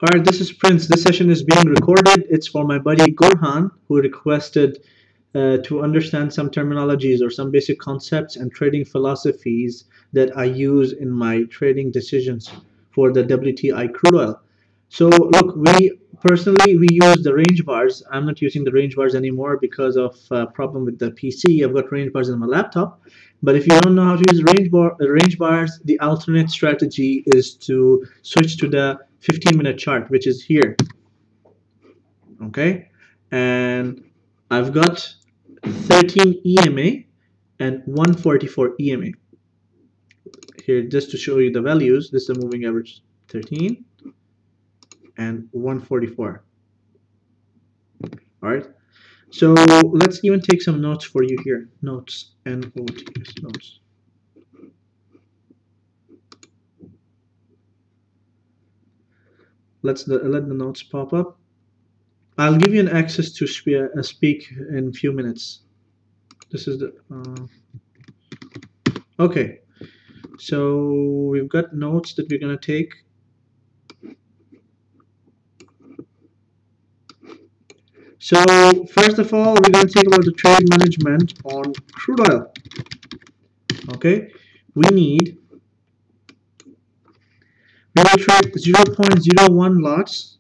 All right, this is Prince. This session is being recorded. It's for my buddy Gorhan, who requested to understand some terminologies or some basic concepts and trading philosophies that I use in my trading decisions for the WTI crude oil. So look, we use the range bars. I'm not using the range bars anymore because of problem with the PC. I've got range bars on my laptop. But if you don't know how to use range bars, the alternate strategy is to switch to the 15-minute chart, which is here. Okay, and I've got 13 EMA and 144 EMA. Here, just to show you the values, this is the moving average 13 and 144. All right, so let's even take some notes for you here. Notes, N-O-T-S, notes. Let the notes pop up. I'll give you an access to speak in a few minutes. This is the okay. So we've got notes that we're gonna take. So first of all, we're gonna take about the trade management on crude oil. Okay, we will trade 0.01 lots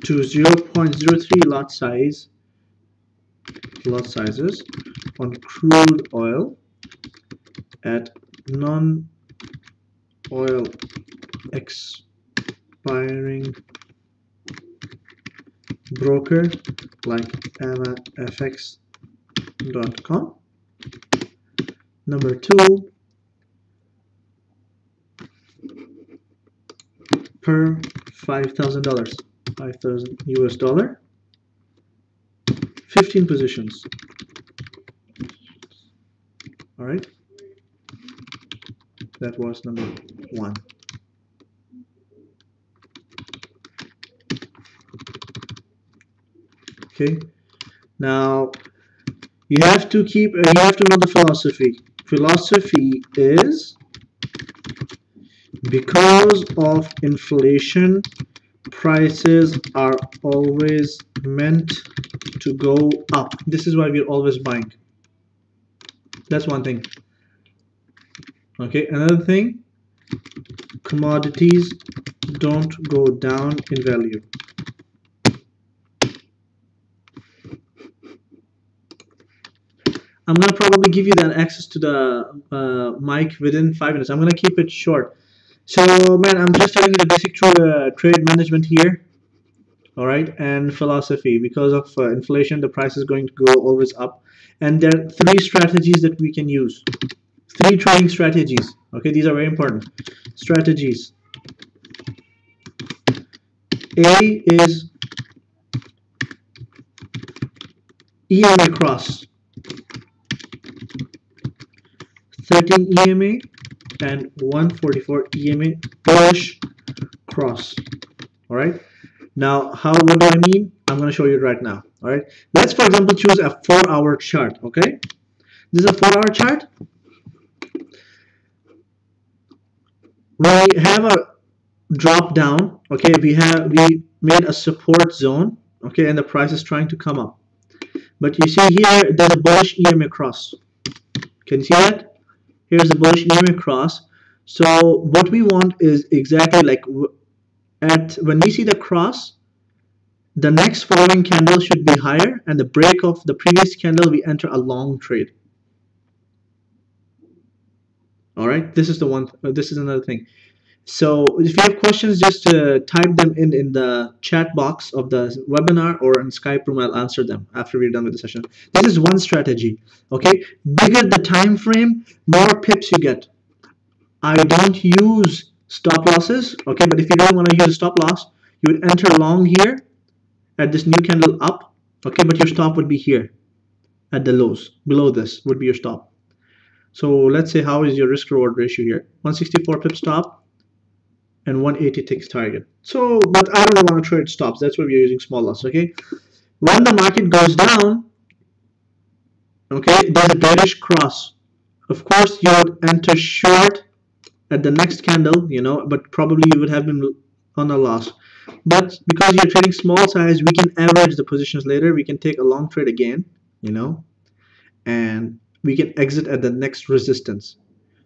to 0.03 lot sizes on crude oil at non-oil expiring broker like amafx.com. Number 2, per $5,000, 5,000 US dollar, 15 positions. All right, that was number 1. Okay, now you have to know the philosophy. Philosophy is, because of inflation, prices are always meant to go up. This is why we're always buying. That's one thing. Okay, another thing, commodities don't go down in value. I'm gonna probably give you that access to the mic within 5 minutes. I'm gonna keep it short. So man, I'm just telling you the basic trade management here. All right, and philosophy. Because of inflation, the price is going to go always up, and there are 3 strategies that we can use. 3 trading strategies. Okay, these are very important strategies. A is EMA cross, 13 EMA and 144 EMA bullish cross. All right, now what do I mean? I'm going to show you right now. All right, let's for example choose a 4-hour chart. Okay, this is a 4-hour chart. We have a drop down. Okay, we made a support zone. Okay, and the price is trying to come up, but you see here there's a bullish EMA cross. Can you see that? Here's the bullish EMA cross. So what we want is exactly like when we see the cross, the next following candle should be higher, and the break of the previous candle we enter a long trade. All right, this is the one. This is another thing. So if you have questions, just type them in the chat box of the webinar or in Skype room. I'll answer them after we're done with the session. This is one strategy. Okay, bigger the time frame, more pips you get. I don't use stop losses. Okay, but if you don't want to use a stop loss, you would enter long here at this new candle up. Okay, but your stop would be here at the lows. Below this would be your stop. So let's say, how is your risk reward ratio here? 164 pip stop and 186 target. So, but I don't want to trade stops. That's why we're using small loss. Okay, when the market goes down, okay, there's a bearish cross. Of course, you would enter short at the next candle, you know, but probably you would have been on a loss. But because you're trading small size, we can average the positions later. We can take a long trade again, you know, and we can exit at the next resistance.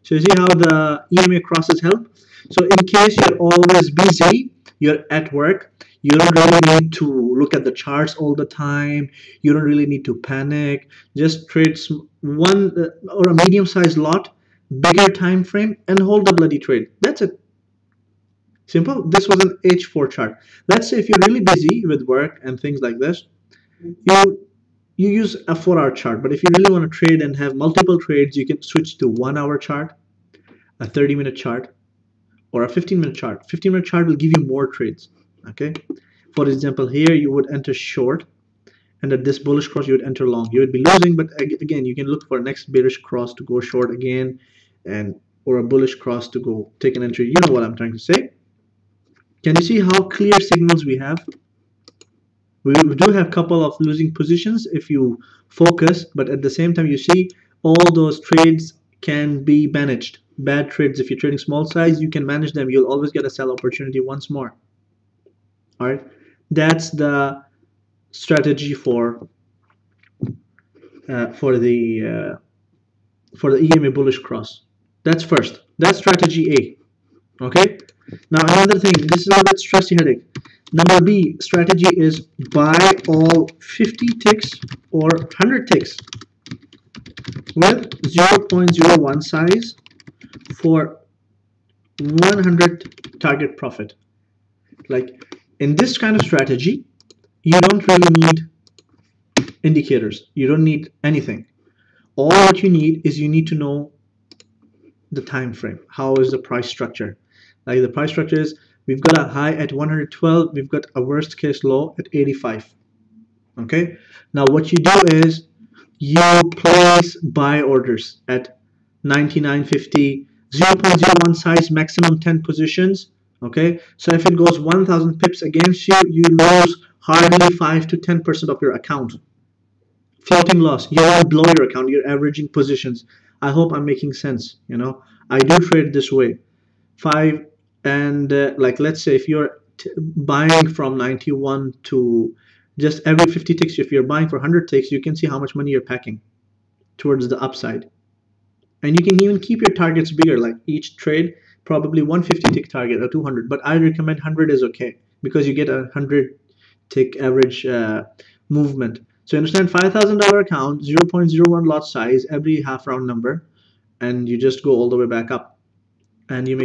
So you see how the EMA crosses help? So in case you're always busy, you're at work, you don't really need to look at the charts all the time. You don't really need to panic. Just trade one or a medium-sized lot, bigger time frame, and hold the bloody trade. That's it. Simple. This was an H4 chart. Let's say if you're really busy with work and things like this, you you use a 4-hour chart. But if you really want to trade and have multiple trades, you can switch to 1-hour chart, a 30-minute chart, or a 15-minute chart. 15-minute chart will give you more trades. Okay. For example, here you would enter short, and at this bullish cross you would enter long. You would be losing, but again, you can look for next bearish cross to go short again, and or a bullish cross to go take an entry. You know what I'm trying to say. Can you see how clear signals we have? We do have a couple of losing positions if you focus, but at the same time, you see all those trades can be managed. Bad trades, if you're trading small size, you can manage them. You'll always get a sell opportunity once more. All right, that's the strategy for the EMA bullish cross. That's first. That's strategy A. Okay. Now another thing. This is a bit stressy headache. Number B strategy is buy all 50 ticks or 100 ticks with 0.01 size for 100 target profit. Like in this kind of strategy, you don't really need indicators. You don't need anything. All what you need is you need to know the time frame. How is the price structure? Like the price structure is we've got a high at 112, we've got a worst case low at 85. Okay, now what you do is you place buy orders at 99.50, 0.01 size, maximum 10 positions. Okay, so if it goes 1,000 pips against you, you lose hardly 5 to 10% of your account. Floating loss. You won't blow your account. You're averaging positions. I hope I'm making sense. You know, I do trade this way. 5 and like let's say if you're buying from 91 to just every 50 ticks, if you're buying for 100 ticks, you can see how much money you're packing towards the upside. And you can even keep your targets bigger, like each trade probably 150 tick target or 200, but I recommend 100 is okay because you get a 100 tick average movement. So you understand, $5,000 account, 0.01 lot size, every half round number, and you just go all the way back up. And you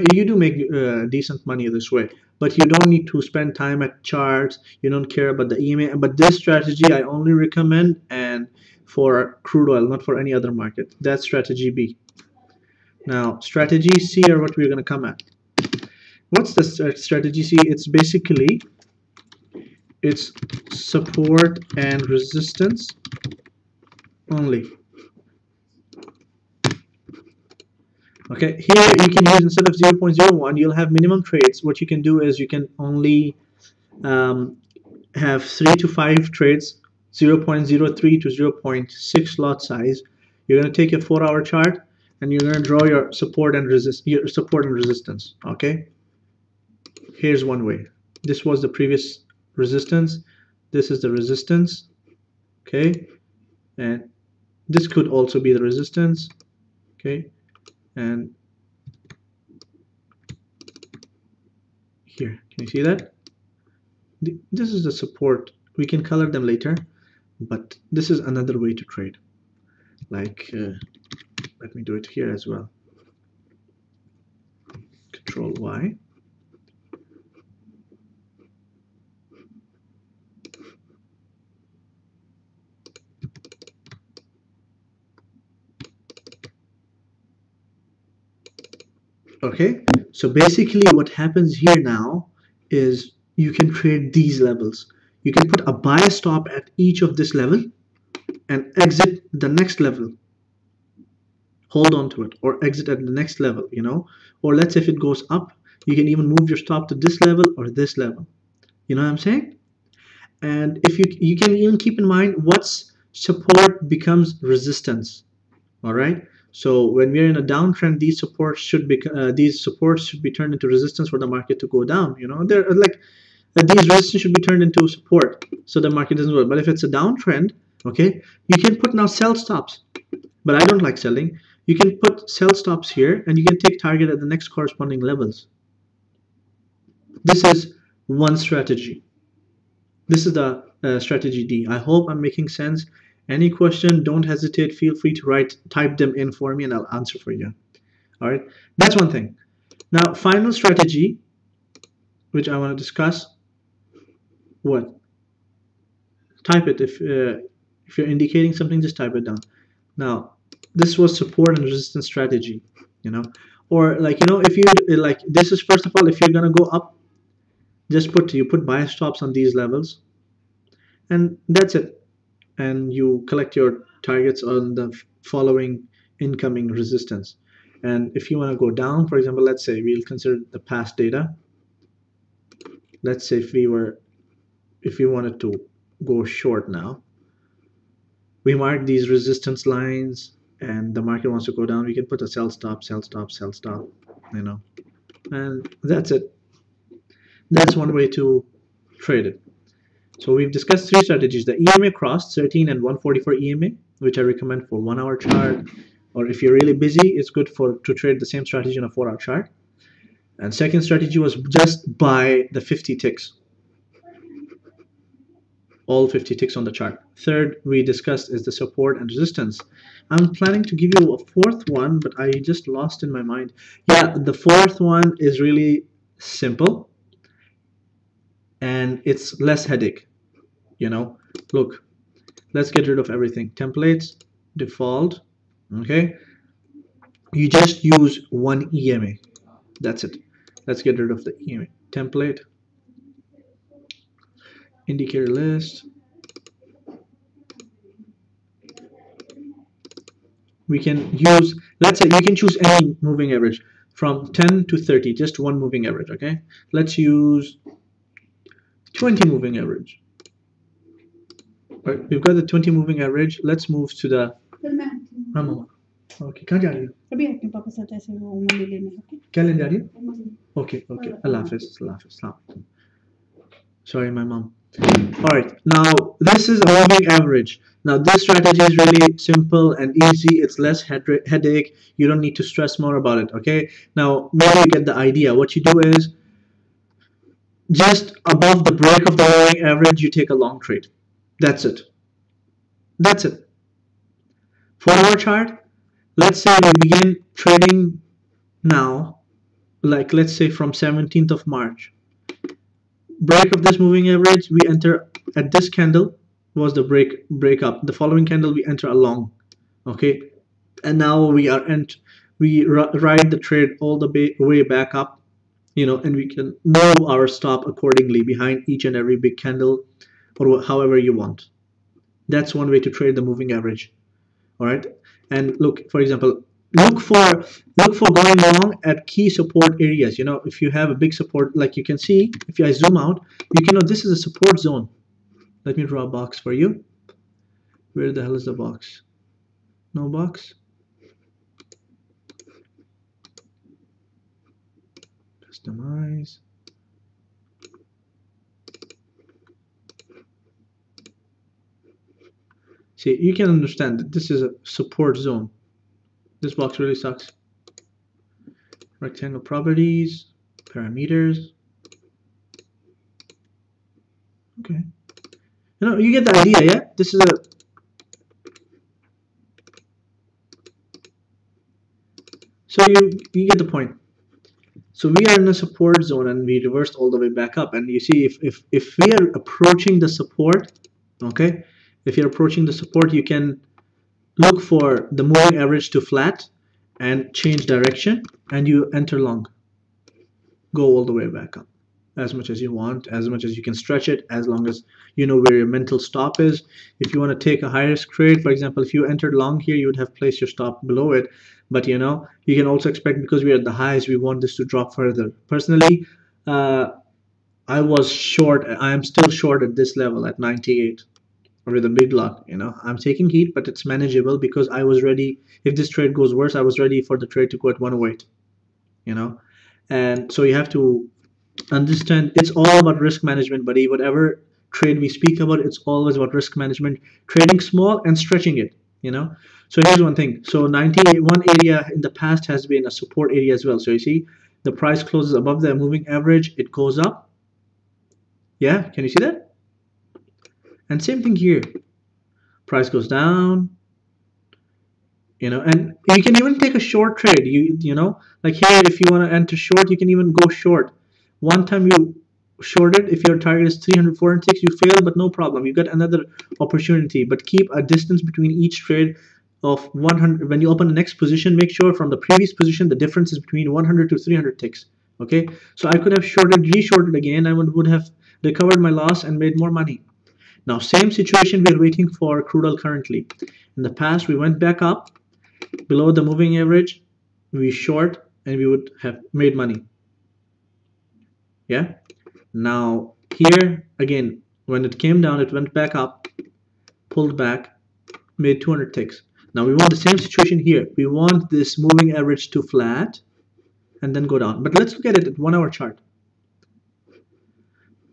do make decent money this way, but you don't need to spend time at charts. You don't care about the EMA. But this strategy I only recommend and for crude oil, not for any other market. That's strategy B. Now strategy C are what we're going to come at. What's the strategy C? It's basically it's support and resistance only. Okay, here you can use, instead of 0.01, you'll have minimum trades. What you can do is you can only have 3 to 5 trades, 0.03 to 0.6 lot size. You're going to take a 4-hour chart and you're going to draw your support and resistance. Okay, here's one way. This was the previous resistance. This is the resistance. Okay, and this could also be the resistance. Okay, and here, can you see that? This is the support. We can color them later, but this is another way to trade. Like, let me do it here as well. Control Y. Okay, so basically what happens here now is you can trade these levels. You can put a buy stop at each of this level and exit the next level. Hold on to it or exit at the next level, you know. Or let's say if it goes up, you can even move your stop to this level or this level. You know what I'm saying? And if you can even keep in mind what's support becomes resistance. All right. So when we're in a downtrend, these supports should be turned into resistance for the market to go down. They're like these resistance should be turned into support so the market doesn't go. But if it's a downtrend, okay, you can put now sell stops. But I don't like selling. You can put sell stops here, and you can take target at the next corresponding levels. This is one strategy. This is the strategy D. I hope I'm making sense. Any question, don't hesitate. Feel free to type them in for me, and I'll answer for you. All right, that's one thing. Now, final strategy, which I want to discuss. What? Type it if you're indicating something, just type it down. Now, this was support and resistance strategy, or if you like, this is first of all, if you're gonna go up, just put buy stops on these levels, and that's it. And you collect your targets on the following incoming resistance. And if you want to go down, for example, let's say we'll consider the past data. Let's say if we wanted to go short now, we mark these resistance lines and the market wants to go down, we can put a sell stop, sell stop, sell stop, and that's it. That's one way to trade it. So we've discussed three strategies: the EMA cross 13 and 144 EMA, which I recommend for 1 hour chart, or if you're really busy, it's good to trade the same strategy on a 4 hour chart. And second strategy was just buy the 50 ticks, all 50 ticks on the chart. Third we discussed is the support and resistance. I'm planning to give you a fourth one, but I just lost in my mind. Yeah, the fourth one is really simple and it's less headache. Look, let's get rid of everything. Templates, default, okay? You just use one EMA. That's it. Let's get rid of the EMA. Template, indicator list. We can use, let's say you can choose any moving average from 10 to 30, just one moving average, okay? Let's use 20 moving average. All right, we've got the 20 moving average. Let's move to the okay, कहाँ जा रही हो? अभी अपने पापा साथ ऐसे वो उंगली लेने ओके क्या लेने जा रही हो? Okay, Allah Hafiz. Sorry, my mom. All right, now this is a moving average. Now this strategy is really simple and easy. It's less headache. You don't need to stress more about it, okay? Now maybe you get the idea. What you do is just above the break of the moving average, you take a long trade. That's it. That's it. 4 hour chart, let's say we begin trading now, like let's say from 17th of March. Break of this moving average, we enter at this candle was the break up. The following candle we enter a long, okay? And now we ride the trade all the way back up, and we can move our stop accordingly behind each and every big candle or however you want. That's one way to trade the moving average. All right, and look, for example, look for going long at key support areas. If you have a big support, like you can see, if I zoom out, you can know this is a support zone. Let me draw a box for you. Where the hell is the box? No box. Customize. See, you can understand that this is a support zone. This box really sucks. Rectangle properties, parameters. Okay. You get the idea, yeah? This is so you get the point. So we are in a support zone and we reversed all the way back up. And you see, if we are approaching the support, okay, if you're approaching the support, you can look for the moving average to flat and change direction, and you enter long. Go all the way back up as much as you want, as much as you can stretch it, as long as you know where your mental stop is. If you want to take a higher risk trade, for example, if you entered long here, you would have placed your stop below it. But you can also expect, because we're at the highs, we want this to drop further. Personally, I was short. I am still short at this level at 98. or with a big lot. I'm taking heat, but it's manageable because I was ready. If this trade goes worse, I was ready for the trade to go at 108. You know, and so you have to understand it's all about risk management, buddy. Whatever trade we speak about, it's always about risk management, trading small and stretching it. You know. So here's one thing. So 91 area in the past has been a support area as well. So you see, the price closes above the moving average, it goes up. Yeah, can you see that? And same thing here. Price goes down, and you can even take a short trade. Like here, if you want to enter short, you can even go short. One time you shorted, if your target is 300, 406, you fail, but no problem, you got another opportunity. But keep a distance between each trade of 100. When you open the next position, make sure from the previous position the difference is between 100 to 300 ticks. Okay, so I could have reshorted again. I would have recovered my loss and made more money. Now, same situation we're waiting for crude oil currently. In the past, we went back up below the moving average, we short, and we would have made money. Yeah. Now here again, when it came down, it went back up, pulled back, made 200 ticks. Now we want the same situation here. We want this moving average to flat and then go down. But let's look at it at 1 hour chart.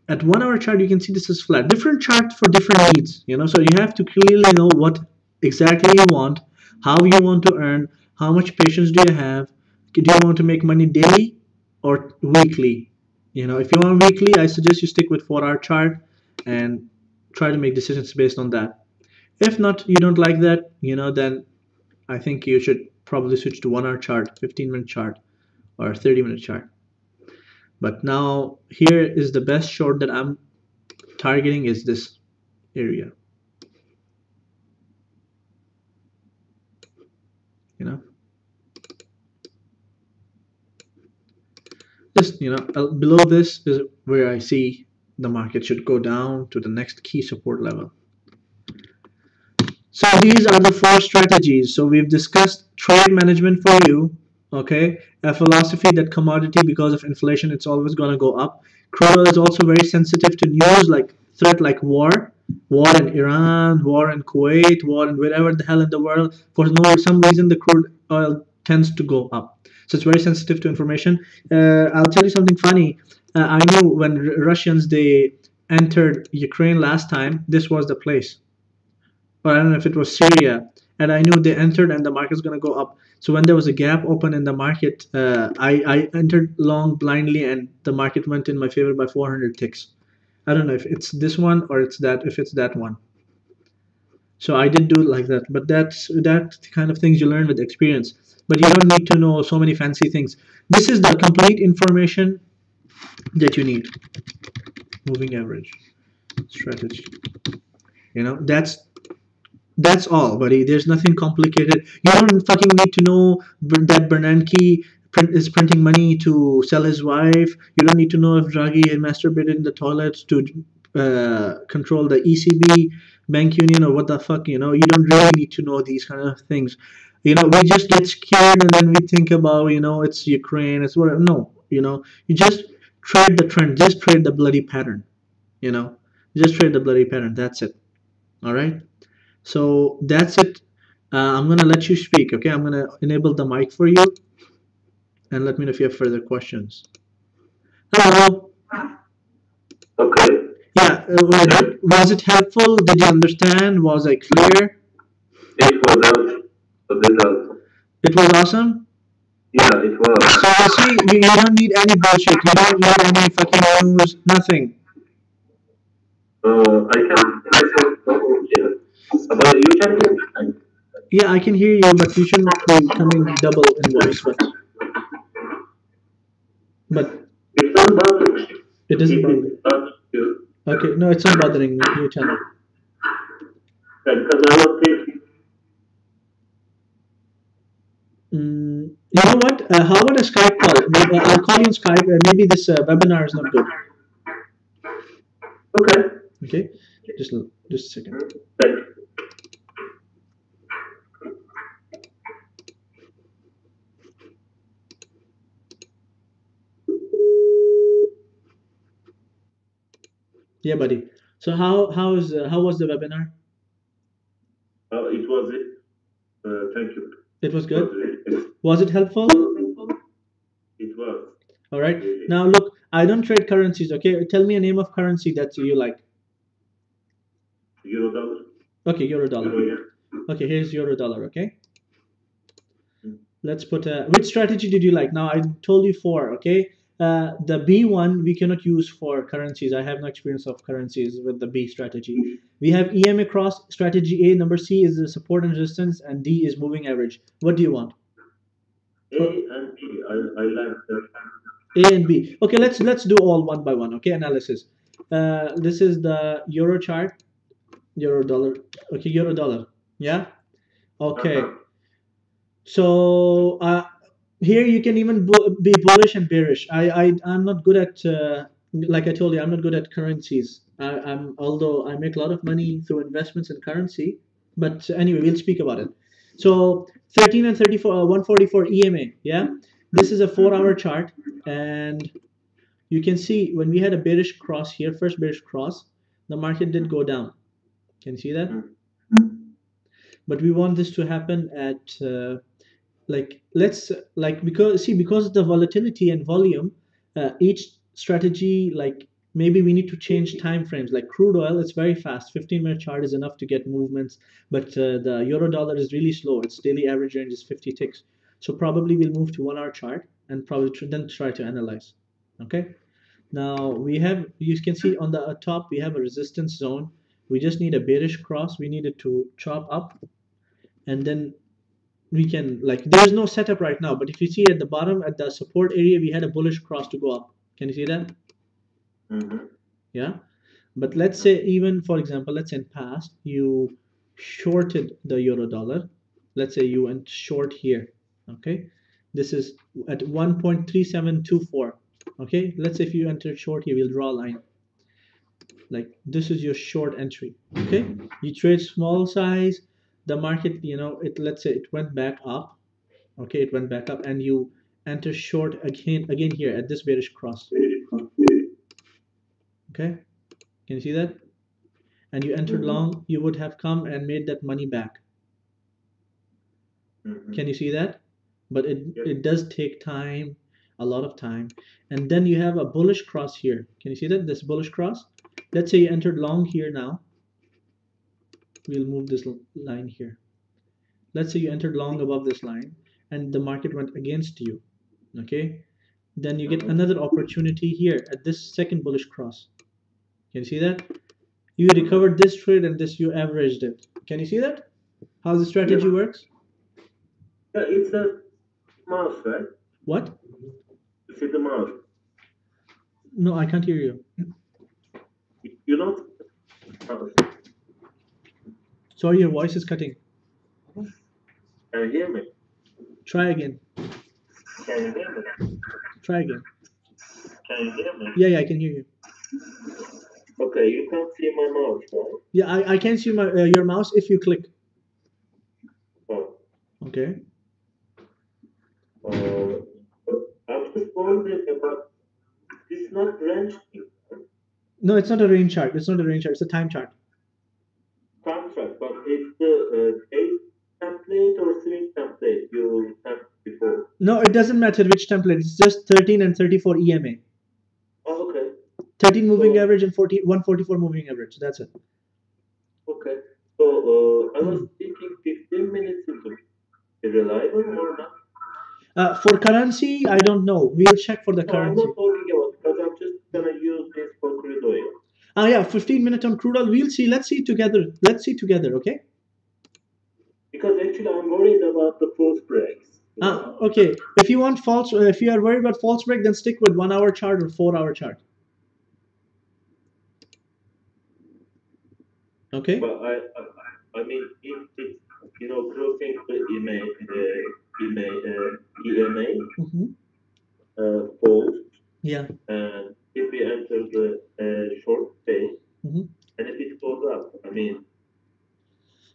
At 1 hour chart, you can see this is flat. Different chart for different needs. So you have to clearly know what exactly you want, how you want to earn, how much patience do you have. Do you want to make money daily or weekly? If you want weekly, I suggest you stick with 4 hour chart and try to make decisions based on that. If not, you don't like that, then I think you should probably switch to 1 hour chart, 15-minute chart, or 30-minute chart. But now here is the best short that I'm targeting, is this area. Just below this is where I see the market should go down to the next key support level. So these are the 4 strategies. So we've discussed trade management for you. Okay, a philosophy that commodity, because of inflation, it's always going to go up. Crude oil is also very sensitive to news like threat, like war in Iran, war in Kuwait, war in wherever the hell in the world. For some reason, the crude oil tends to go up. So it's very sensitive to information. I'll tell you something funny. I knew when Russians, they entered Ukraine last time, this was the place. Or I don't know if it was Syria, and I knew they entered and the market's going to go up. So when there was a gap open in the market, I entered long blindly, and the market went in my favor by 400 ticks. I don't know if it's this one or if it's that one. So I did do it like that, but that kind of things you learn with experience. But you don't need to know so many fancy things. This is the complete information that you need. Moving average strategy. That's all, buddy. There's nothing complicated. You don't fucking need to know that Bernanke is printing money to sell his wife. You don't need to know if Draghi had masturbated in the toilet to control the ECB, bank union, or what the fuck. You don't really need to know these kind of things. We just get scared and then we think about, it's Ukraine, it's whatever. No, you just trade the trend. Just trade the bloody pattern. You know, just trade the bloody pattern. That's it. All right. So that's it. I'm gonna let you speak. Okay, I'm gonna enable the mic for you, and let me know if you have further questions. Hello. Okay. Yeah. Was it helpful? Did you understand? Was I clear? It was a bit of, It was awesome. yeah, it was. So you see, you don't need any bullshit. You don't need any fucking news. Nothing. I can myself talk, yeah. But you can hear me. Yeah, I can hear you, but you shouldn't be coming double in voice. But It's not bothering me. it doesn't Keep bother it you. up to, Okay, no, it's not bothering me. You tell me. because I was thinking, You know what? How about a Skype call? Maybe, I'll call you on Skype. Maybe this webinar is not good. okay, Okay, just a second. thanks. Yeah, buddy. So how was the webinar? it was it. Thank you. It was It was good. really, Was it helpful? it was All right. really. Now look, I don't trade currencies. Okay, tell me a name of currency that you like. Euro dollar, Okay, euro dollar. euro yen. Okay, here's euro dollar. Okay, Mm. let's put which strategy did you like? Now I told you four. Okay, the B one we cannot use for currencies. I have no experience of currencies with the B strategy. We have EMA cross strategy A. Number C is the support and resistance, and D is moving average. What do you want? A and B. I like that. A and B. Okay, let's do all one by one. Okay, analysis. This is the euro chart, euro dollar. Okay, euro dollar. Yeah. Okay. Uh-huh. So here you can even be bullish and bearish. I'm not good at like I told you, I'm not good at currencies. I'm although I make a lot of money through investments in currency, but anyway, we'll speak about it. So 13 and 34, 144 EMA. Yeah, this is a 4 hour chart, and you can see when we had a bearish cross here, first bearish cross, the market did go down. Can you see that? But we want this to happen at like let's like because of the volatility and volume, each strategy like maybe we need to change time frames. Like crude oil, it's very fast. 15-minute chart is enough to get movements, but the euro dollar is really slow. Its daily average range is 50 ticks. So probably we'll move to 1 hour chart and probably then try to analyze. Okay. Now we have, you can see on the top, we have a resistance zone. We just need a bearish cross. We need it to chop up, and then we can, like, there's no setup right now, but if you see at the bottom at the support area, we had a bullish cross to go up. Can you see that? Mm-hmm. Yeah. But let's say, even for example, let's say in past you shorted the euro dollar. Let's say you went short here. Okay. This is at 1.3724. Okay. Let's say if you enter short here, we'll draw a line. Like this is your short entry. Okay. You trade small size. The market, it, let's say it went back up. Okay, it went back up, and you enter short again here at this bearish cross. Okay, can you see that? And you entered long, you would have come and made that money back. Can you see that? But it does take time, a lot of time. And then you have a bullish cross here. Can you see that? This bullish cross. Let's say you entered long here now. We'll move this line here. Let's say you entered long above this line and the market went against you. Okay, then you get another opportunity here at this second bullish cross. Can you see that? You recovered this trade and this you averaged it. Can you see that? How the strategy works? Yeah, it's a mouse, right? What? You see the mouse. No, I can't hear you. You don't mouse. Sorry, your voice is cutting. Can you hear me? Try again. Can you hear me? Try again. Can you hear me? Yeah, I can hear you. Okay, you can't see my mouse, right? Yeah, I can see your mouse if you click. Oh. Okay. I'm just wondering about this not range thing, right? No, it's not a range chart. It's not a range chart. It's a time chart. Contract, but it's the date template or swing template you had before. No, it doesn't matter which template. It's just 13 and 34 EMA. Oh, okay. 13 moving So, average and 144 moving average. That's it. okay. So, I was thinking 15 minutes is reliable or not? For currency, I don't know. We'll check for the No, I'm currency. not talking about because I'm just gonna use this for crude oil. Yeah, 15 minutes on crude oil. We'll see. Let's see together. Let's see together, okay? Because actually, I'm worried about the false breaks. Okay. If you want false, if you are worried about false break, then stick with 1 hour chart or 4 hour chart. Okay. But I mean, if it's crossing the EMA falls, Yeah. and if we enter the short phase, Mm-hmm. and if it goes up, I mean,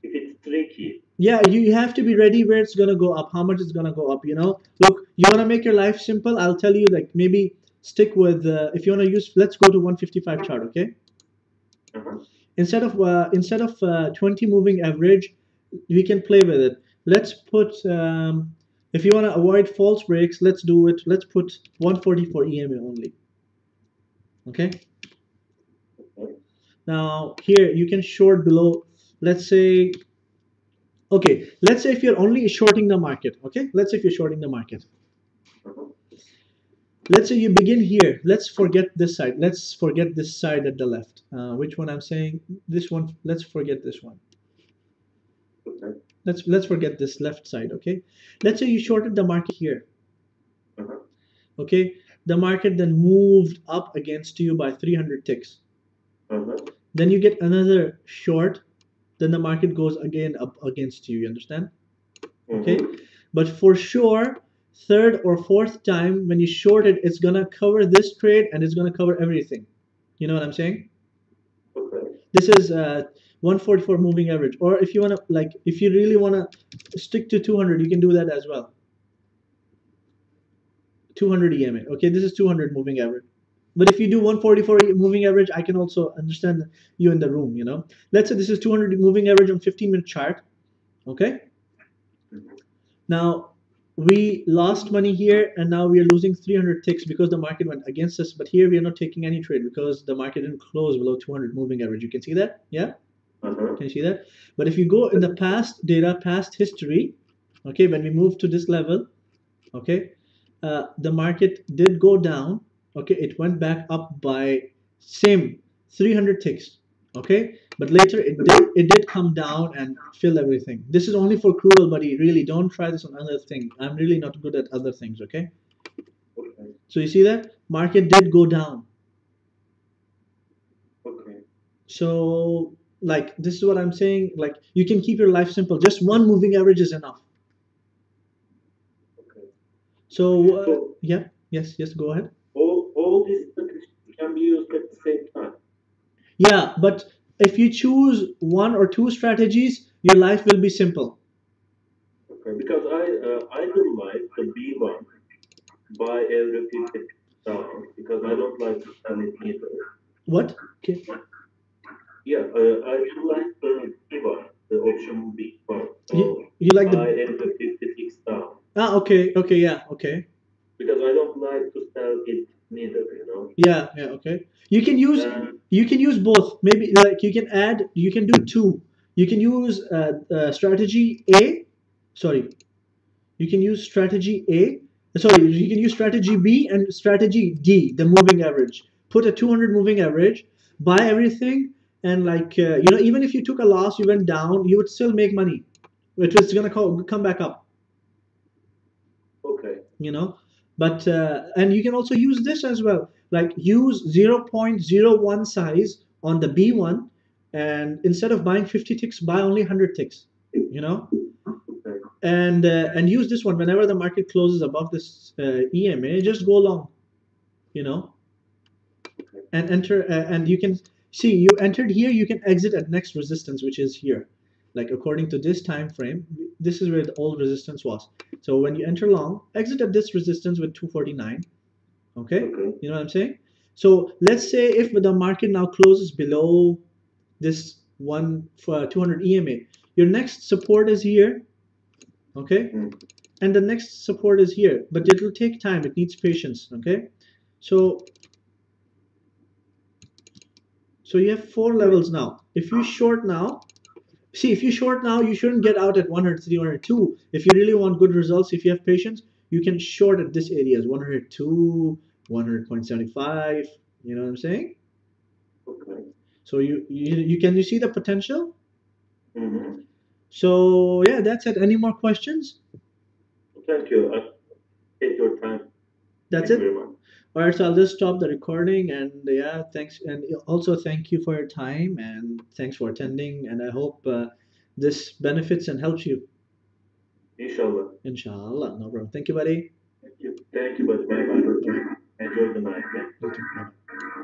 if it's tricky. Yeah, you have to be ready where it's gonna go up, how much it's gonna go up. Look, you wanna make your life simple. I'll tell you, like, maybe stick with if you wanna use. Let's go to 155 chart, okay? Uh-huh. Instead of 20 moving average, we can play with it. Let's put if you want to avoid false breaks, let's do it. Let's put 144 EMA only. Okay. Okay. Now here you can short below. Let's say, okay, let's say if you're only shorting the market. Okay, let's say if you're shorting the market. Uh-huh. Let's say you begin here. Let's forget this side. Let's forget this side at the left. Which one I'm saying? This one. Let's forget this one. Okay. Let's forget this left side. Okay. Let's say you shorted the market here. Uh-huh. Okay. The market then moved up against you by 300 ticks. Uh-huh. Then you get another short. Then the market goes again up against you. You understand? Okay. Mhm. But for sure, third or fourth time when you short it, it's gonna cover this trade and it's gonna cover everything. You know what I'm saying? Okay. This is 144 moving average. Or if you wanna like, if you really wanna stick to 200, you can do that as well. 200 EMA. Okay, this is 200 moving average. But if you do 144 moving average, I can also understand you in the room. You know, let's say this is 200 moving average on 15-minute chart. Okay. Mhm. Now we lost money here, and now we are losing 300 ticks because the market went against us. But here we are not taking any trade because the market didn't close below 200 moving average. You can see that, yeah? Uh-huh. Can you see that? But if you go in the past data, past history, okay, when we move to this level, okay, the market did go down. Okay, it went back up by same 300 ticks. Okay, but later it did come down and fill everything. This is only for crude oil, buddy. Really, don't try this on other things. I'm really not good at other things. Okay, Okay. so you see that market did go down. Okay. So like this is what I'm saying. Like you can keep your life simple. Just one moving average is enough. Okay. So So yeah, yes, go ahead. all these strategies can be used at the same time. Yeah, but if you choose one or two strategies, your life will be simple. Okay. Because I do like the B1 buy every 50 down because I don't like to sell it either. What? Okay. Yeah, I do like the B1, the option B1. So You like buy the every 50 ticks down okay, yeah, okay. because I don't like to sell it neither. Yeah, okay. And You can use both. Maybe like you can do two. You can use strategy A. Sorry, you can use strategy A. Sorry, you can use strategy B and strategy D, the moving average. Put a 200 moving average, buy everything, and like even if you took a loss, you went down, you would still make money. It was gonna come back up. okay, You know, but and you can also use this as well. Like use 0.01 size on the B1, and instead of buying 50 ticks, buy only 100 ticks. You know, okay, and use this one whenever the market closes above this EMA. Just go long, you know, okay. and enter. And you can see you entered here. You can exit at next resistance, which is here. Like according to this time frame, this is where the old resistance was. So when you enter long, exit at this resistance with 249. Okay, Okay. you know what I'm saying? So let's say if the market now closes below this one for 200 EMA, your next support is here. Okay, Mm. and the next support is here, but it will take time. It needs patience. Okay, so you have four Okay. levels now. If you short now, see, if you short now, you shouldn't get out at 103, 102. If you really want good results, if you have patience, you can short at this areas 102, 100.75. You know what I'm saying? Okay. So you see the potential. Mm-hmm. So yeah, that's it. Any more questions? Thank you. I take your time. That's Thank you it. very much. All right, so I'll just stop the recording, and yeah, thanks, and also thank you for your time, and thanks for attending, and I hope this benefits and helps you. Inshallah. Inshallah, no problem. Thank you, buddy. Thank you. Thank you, buddy. Bye bye. Bye bye. Enjoy the night. Yeah. You too. Bye.